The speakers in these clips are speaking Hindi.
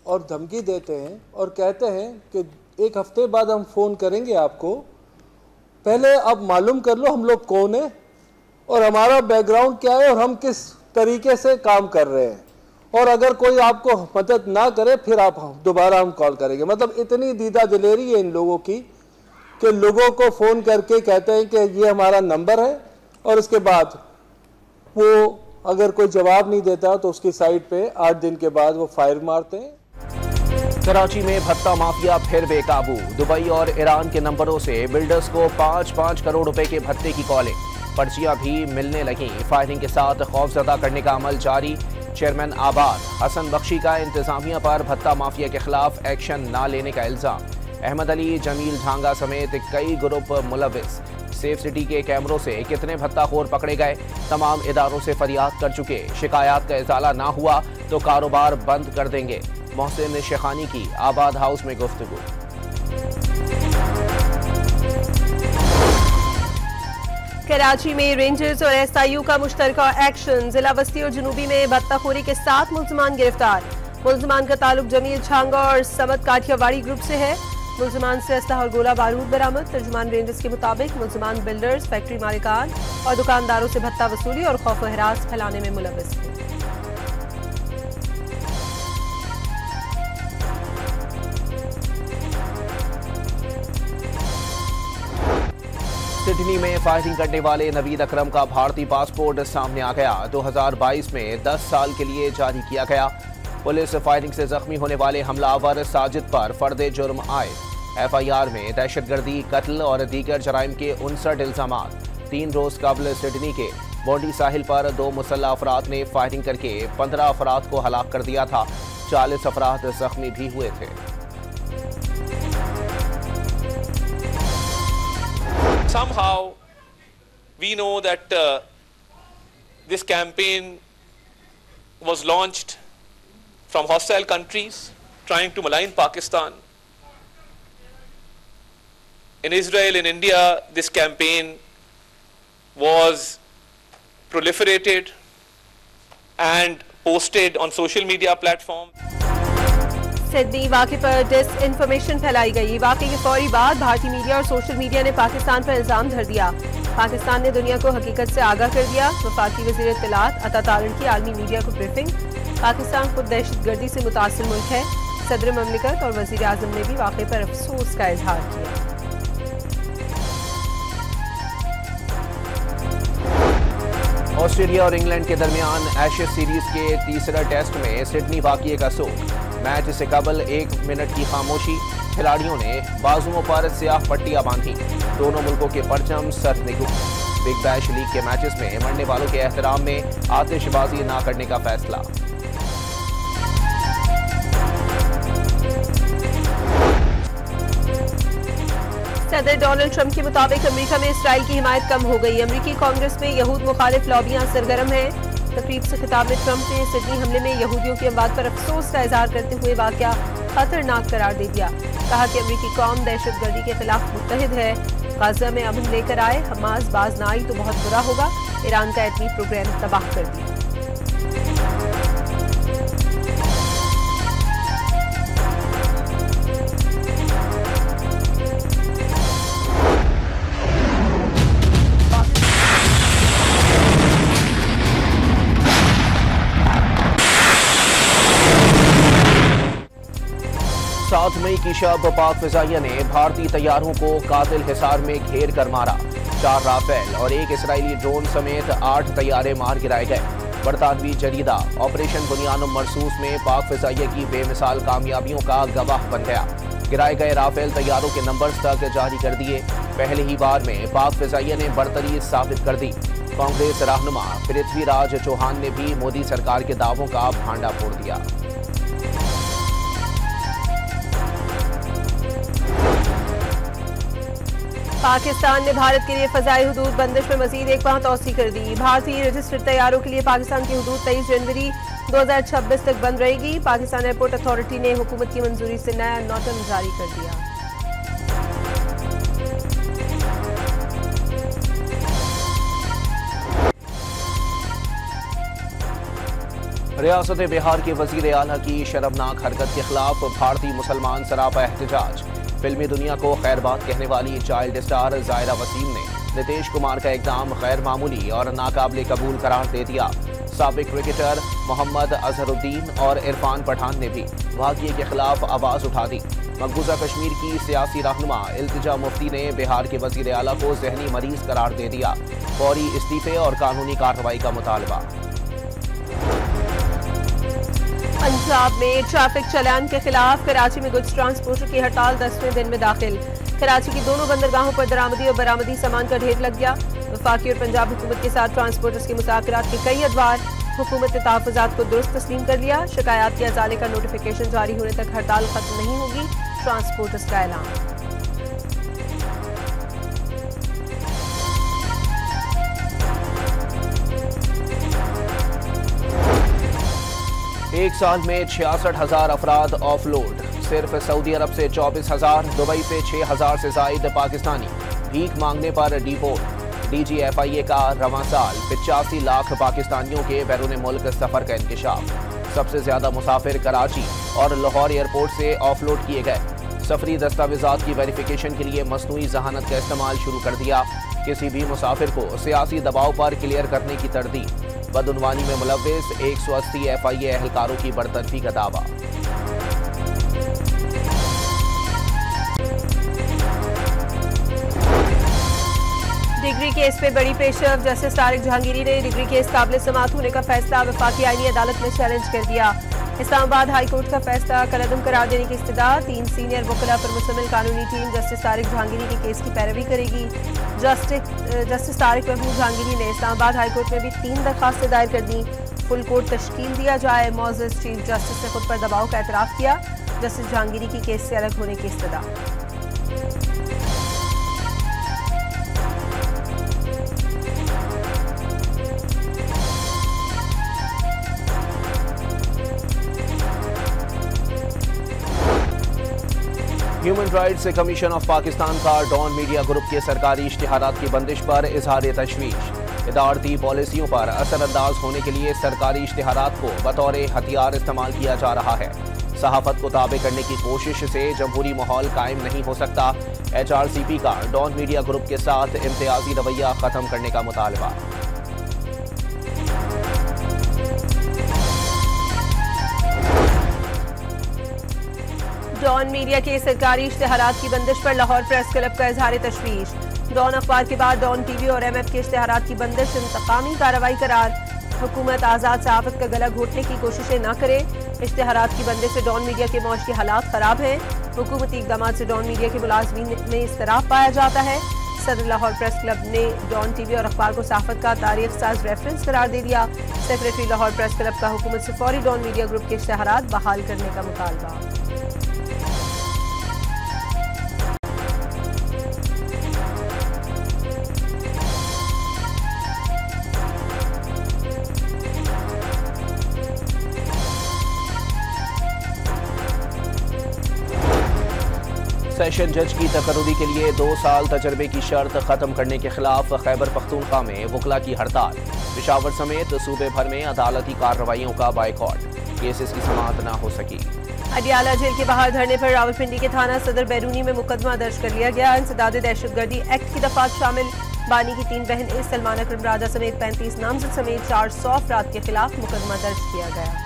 और धमकी देते हैं और कहते हैं कि 1 हफ्ते बाद हम फ़ोन करेंगे आपको, पहले आप मालूम कर लो हम लोग कौन है और हमारा बैकग्राउंड क्या है और हम किस तरीके से काम कर रहे हैं, और अगर कोई आपको मदद ना करे फिर आप दोबारा हम कॉल करेंगे। मतलब इतनी दीदा दिलेरी है इन लोगों की कि लोगों को फ़ोन करके कहते हैं कि ये हमारा नंबर है, और उसके बाद वो अगर कोई जवाब नहीं देता तो उसकी साइट पे 8 दिन के बाद वो फायर मारते हैं। कराची में भत्ता माफिया फिर बेकाबू। दुबई और ईरान के नंबरों से बिल्डर्स को 5-5 करोड़ रुपए के भत्ते की कॉलिंग, पर्चियां भी मिलने लगी। फायरिंग के साथ खौफजदा करने का अमल जारी। चेयरमैन आबाद हसन बख्शी का इंतजामिया पर भत्ता माफिया के खिलाफ एक्शन न लेने का इल्जाम। अहमद अली, जमील झांगा समेत कई ग्रुप मुलविस। सेफ सिटी के कैमरों से कितने भत्ताखोर पकड़े गए, तमाम इदारों से फरियाद कर चुके। शिकायत का इजाला ना हुआ तो कारोबार बंद कर देंगे। मोहसिन शेखानी की आबाद हाउस में गुफ्तगू। कराची में रेंजर्स और एसआईयू का मुश्तरका एक्शन। जिला वस्ती और जनूबी में भत्ताखोरी के 7 मुल्ज़िमान गिरफ्तार। मुल्ज़िमान का ताल्लुक जमील झांगा और समद काठियावाड़ी ग्रुप से है। मुल्ज़िमान से असलहा और गोला बारूद बरामद। तर्जुमान रेंजर्स के मुताबिक मुल्ज़िमान बिल्डर्स, फैक्ट्री मालिकान और दुकानदारों से भत्ता वसूली और खौफ व हरास फैलाने में मुलव्वस थे। सिडनी में फायरिंग करने वाले नवीद अकरम का भारतीय पासपोर्ट सामने आ गया। 2022 में 10 साल के लिए जारी किया गया। पुलिस फायरिंग से जख्मी होने वाले हमलावर साजिद पर फर्द जुर्म आए। FIR में दहशतगर्दी, कत्ल और दीगर जराइम के 59 इल्जामात। 3 रोज कबल सिडनी के बॉडी साहिल पर 2 मुसल्लह अफराद ने फायरिंग करके 15 अफराद को हलाक कर दिया था। 40 अफराद जख्मी भी हुए थे। Somehow we know that this campaign was launched from hostile countries trying to malign Pakistan. In Israel, in India, this campaign was proliferated and posted on social media platforms. Sydney वाक़े पर डिसइंफॉर्मेशन फैलाई गई। वाक़े के फौरी बाद भारतीय मीडिया और सोशल मीडिया ने पाकिस्तान पर इल्जाम धर दिया। पाकिस्तान ने दुनिया को हकीकत से आगाह कर दिया। वफाकी वज़ीर इत्तलात अता तारिड़ की आलमी मीडिया को ब्रीफिंग। पाकिस्तान खुद दहशतगर्दी से मुतासिर मुल्क है। सदर ममलिकत और वज़ीर आज़म ने भी वाक़े पर अफसोस का इजहार किया। ऑस्ट्रेलिया और इंग्लैंड के दरमियान एशेज सीरीज के तीसरा टेस्ट में सिडनी वाक़िए का सोग। मैच से कबल 1 मिनट की खामोशी। खिलाड़ियों ने बाजुओं पर स्याह पट्टियां बांधी। दोनों मुल्कों के परचम सर निगू। बिग बैश लीग के मैचेस में मरने वालों के एहतराम में आतिशबाजी न करने का फैसला। सदर डोनाल्ड ट्रंप के मुताबिक अमेरिका में इसराइल की हिमायत कम हो गई। अमेरिकी कांग्रेस में यहूद मुखालिफ लॉबियां सरगर्म हैं। तकरीब से खिताब में ट्रंप ने सिडनी हमले में यहूदियों की अमवात पर अफसोस का इजहार करते हुए वाकया खतरनाक करार दे दिया। कहा कि अमेरिकी कौम दहशतगर्दी के खिलाफ मुत्तहिद है। गाजा में अमन लेकर आए, हमास बाज ना आई तो बहुत बुरा होगा। ईरान का एटमी प्रोग्राम तबाह कर दिया। सात मई की शब पाक फिजाइया ने भारतीय तैयारों को कातिल हिसार में घेर कर मारा। 4 राफेल और 1 इसराइली ड्रोन समेत 8 तैयारे मार गिराए गए। बरतानवी जरीदा ऑपरेशन बुनियानुम मरसूस में पाक फिजाइया की बेमिसाल कामयाबियों का गवाह बन गया। गिराए गए राफेल तैयारों के नंबर्स तक जारी कर दिए। पहले ही बार में पाक फिजाइया ने बरतरी साबित कर दी। कांग्रेस रहनुमा पृथ्वीराज चौहान ने भी मोदी सरकार के दावों का भांडा फोड़ दिया। पाकिस्तान ने भारत के लिए फजाई हुदूद बंदिश में मजीद 1 माह तौसी कर दी। भारतीय रजिस्टर्ड तैयारों के लिए पाकिस्तान की हुदूद 23 जनवरी 2026 तक बंद रहेगी। पाकिस्तान एयरपोर्ट अथॉरिटी ने हुकूमत की मंजूरी से नया नोटिस जारी कर दिया। रियासत बिहार के वजीर आला की शर्मनाक हरकत के खिलाफ भारतीय मुसलमान सरापा एहतजाज। फिल्मी दुनिया को खैरबाद कहने वाली चाइल्ड स्टार जायरा वसीम ने नीतीश कुमार का इकदाम गैर मामूली और नाकाबिले कबूल करार दे दिया। साबिक क्रिकेटर मोहम्मद अजहरुद्दीन और इरफान पठान ने भी वाक़ये के खिलाफ आवाज़ उठा दी। मकबूजा कश्मीर की सियासी रहनुमा इल्तिजा मुफ्ती ने बिहार के वजीर आला को जहनी मरीज करार दे दिया। फौरी इस्तीफे और कानूनी कार्रवाई का मुतालबा। पंजाब में ट्रैफिक चालान के खिलाफ कराची में गुड्स ट्रांसपोर्टर की हड़ताल 10वें दिन में दाखिल। कराची की दोनों बंदरगाहों पर दरामदी और बरामदी सामान का ढेर लग गया। वफाकी और पंजाब हुकूमत के साथ ट्रांसपोर्टर्स के मुज़ाकरात के कई अदवार। हुकूमत ने तहफ़्फ़ुज़ात को दुरुस्त तस्लीम कर लिया। शिकायत के अजाले का नोटिफिकेशन जारी होने तक हड़ताल खत्म नहीं होगी, ट्रांसपोर्टर्स का ऐलान। एक साल में 66,000 अफराद ऑफलोड। सिर्फ सऊदी अरब से 24,000, दुबई से 6,000 से जायद पाकिस्तानी भीख मांगने पर डिपोर्ट। DGFIA का रवां साल 85 लाख पाकिस्तानियों के बैरून मुल्क सफर का इंकशाफ। सबसे ज्यादा मुसाफिर कराची और लाहौर एयरपोर्ट से ऑफलोड किए गए। सफरी दस्तावेजात की वेरिफिकेशन के लिए मसनूई जहानत का इस्तेमाल शुरू कर दिया। किसी भी मुसाफिर को सियासी दबाव पर क्लियर करने की तरदीद। बदउनवानी में मुलव्विस 180 FIA एहलकारों की बरतरफी का दावा। डिग्री केस पे बड़ी पेशरफ। जस्टिस तारिक जहांगीरी ने डिग्री केस काबिल समाअत होने का फैसला वफाकी आईनी अदालत में चैलेंज कर दिया। इस्लामाबाद हाई कोर्ट का फैसला कलअदम करार देने की इस्तदा। 3 सीनियर वकला पर मुश्तमिल कानूनी टीम जस्टिस तारिक जहांगीरी के केस की पैरवी करेगी। जस्टिस तारिक महमूद जहांगीरी ने इस्लामाबाद हाई कोर्ट में भी 3 दरखास्तें दायर कर दी। फुल कोर्ट तश्कील दिया जाए। मौजूद चीफ जस्टिस ने खुद पर दबाव का एतराफ़ किया। जस्टिस जहांगीरी की केस से अलग होने की इस्तदा। Human rights commission of Pakistan का डॉन मीडिया ग्रुप के सरकारी इश्तिहारात की बंदिश पर इजहार तशवीश। इदारती पॉलिसियों पर असरअंदाज होने के लिए सरकारी इश्तिहारात को बतौर हथियार इस्तेमाल किया जा रहा है। सहाफत को ताबे करने की कोशिश से जमहूरी माहौल कायम नहीं हो सकता। HRCP का डॉन मीडिया ग्रुप के साथ इम्तियाजी रवैया खत्म करने का मुतालबा। डॉन मीडिया के सरकारी इश्तिहारात की बंदिश पर लाहौर प्रेस क्लब का इजहार तशवीश। डॉन अखबार के बाद डॉन TV और MF के इश्तिहारात की बंदिश इंतकामी कार्रवाई करार। हुकूमत आज़ाद सहाफत का गला घोटने की कोशिशें न करे। इश्तिहारात की बंदिश से डॉन मीडिया के मौश के हालात खराब हैं। हुकूमती इक़दाम से डॉन मीडिया के मुलाजमीन में इज़्तिराब पाया जाता है। सदर लाहौर प्रेस क्लब ने डॉन TV और अखबार को सहाफत का तारीख साज रेफरेंस करार दे दिया। सेक्रेटरी लाहौर प्रेस क्लब का हुकूमत से फौरी डॉन मीडिया ग्रुप के इश्तिहारात बहाल करने का मुतालबा। सेशन जज की तकर्रुरी के लिए 2 साल तजर्बे की शर्त खत्म करने के खिलाफ खैबर पख्तूनख्वा में वकला की हड़ताल। पेशावर समेत सूबे भर में अदालती कार्रवाइयों का बायकॉट। केसेस की समाअत न हो सकी। अडियाला जेल के बाहर धरने पर रावलपिंडी के थाना सदर बैरूनी में मुकदमा दर्ज कर लिया गया। इंसदाद दहशतगर्दी एक्ट की दफात शामिल बानी की 3 बहनें सलमान अकरम राजा समेत 35 नामजद समेत 400 अफराद के खिलाफ मुकदमा दर्ज किया गया।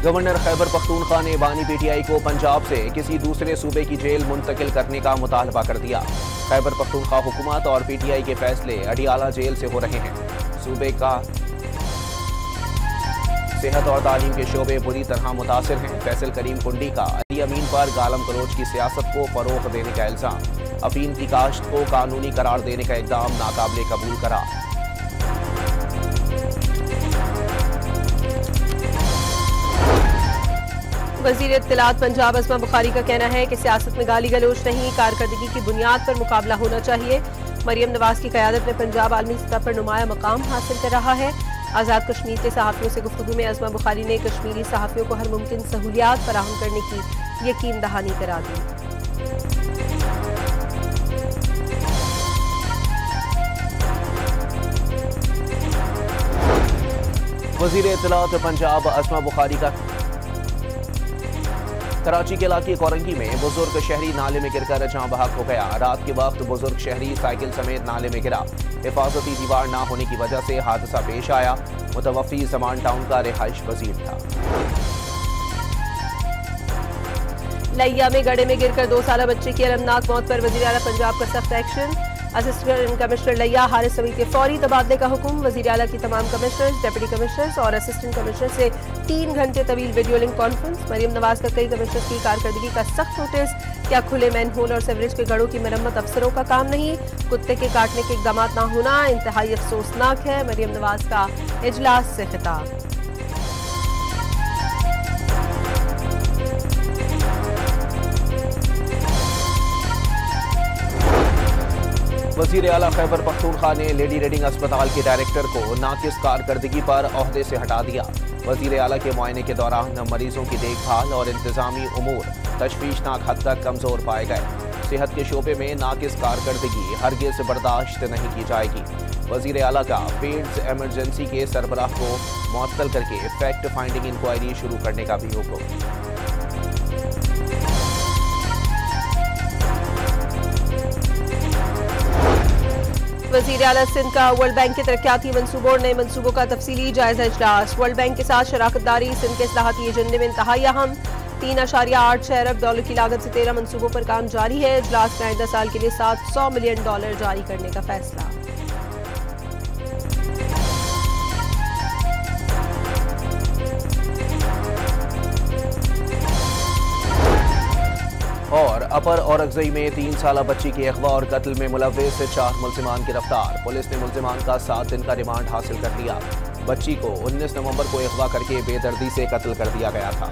गवर्नर खैबर पख्तूनख्वा ने बानी PTI को पंजाब से किसी दूसरे सूबे की जेल मुंतकिल करने का मुतालबा कर दिया। खैबर पख्तूनख्वा हुकूमत और PTI के फैसले अडियाला जेल से हो रहे हैं। सूबे का सेहत और तालीम के शोबे बुरी तरह मुतासिर हैं। फैसल करीम कुंडी का अली अमीन पर गालम गलोच की सियासत को फरोग देने का इल्जाम। अफीम की काश्त को कानूनी करार देने का इक़दाम नाकाबिले कबूल करार। वज़ीर इत्तलात पंजाब अस्मा बुखारी का कहना है कि सियासत में गाली गलोच नहीं, कारकर्दगी की बुनियाद पर मुकाबला होना चाहिए। मरियम नवाज की क़यादत में पंजाब आलमी सतह पर नुमाया मकाम हासिल कर रहा है। आज़ाद कश्मीर के सहाफ़ियों से गुफ्तगू में अस्मा बुखारी ने कश्मीरी सहाफ़ियों को हर मुमकिन सहूलियात फराहम करने की यकीन दहानी करा दी। वजीर इत्तलात पंजाब असमा बुखारी का कराची के इलाके कोरंगी में बुजुर्ग शहरी नाले में गिरकर जहां बहक हो गया। रात के वक्त बुजुर्ग शहरी साइकिल समेत नाले में गिरा। हिफाजती दीवार न होने की वजह से हादसा पेश आया। मुतवफ़ी ज़मान टाउन का रिहाइश पजीर था। लैया में गड्ढे में गिरकर 2 साला बच्चे की अलमनाक मौत पर वज़ीर आला पंजाब का सख्त एक्शन। असिस्टेंट कमिश्नर लैया हारिस समीद के फौरी तबादले का हुक्म। वज़ीर आला की तमाम कमिश्नर्स, डिप्टी कमिश्नर्स और असिस्टेंट कमिश्नर से 3 घंटे तवील video link conference. Maryam Nawaz का कई कमिश्नर्स की कारकर्दगी का सख्त नोटिस। क्या खुले मैनहोल और सेवरेज के गढ़ों की मरम्मत अफसरों का काम नहीं? कुत्ते के काटने के इकदाम न होना इंतहाई अफसोसनाक है। मरियम नवाज का इजलास से खिताब। वज़ीर आला खैबर पख्तूनख्वा ने लेडी रीडिंग अस्पताल के डायरेक्टर को नाकिस कारकर्दगी पर ओहदे से हटा दिया। वज़ीर आला के मुआयने के दौरान मरीजों की देखभाल और इंतजामी उमूर तशवीशनाक हद तक कमज़ोर पाए गए। सेहत के शोबे में नाकिस कारकर्दगी हरगिज़ बर्दाश्त नहीं की जाएगी। वज़ीर आला का पेड्स एमरजेंसी के सरबराह को मुअत्तल करके फैक्ट फाइंडिंग इंक्वायरी शुरू करने का भी हुक्म। वज़ीर आला सिंध का वर्ल्ड बैंक के तरक्याती मंसूबों और नए मंसूबों का तफसीली जायजा इजलास। वर्ल्ड बैंक के साथ शराकतदारी सिंध के इस्लाहाती एजेंडे में इंतहाई अहम। 3.86 अरब डॉलर की लागत से 13 मंसूबों पर काम जारी है। इजलास में आइंदा साल के लिए $700 मिलियन जारी करने का फैसला। और अपर औरंगज़ई में 3 साला बच्ची की अगवा और कत्ल में मुलव्विस 4 मुल्ज़िमान गिरफ्तार। पुलिस ने मुल्ज़िमान का 7 दिन का रिमांड हासिल कर लिया। बच्ची को 19 नवंबर को अगवा करके बेदर्दी से कत्ल कर दिया गया था।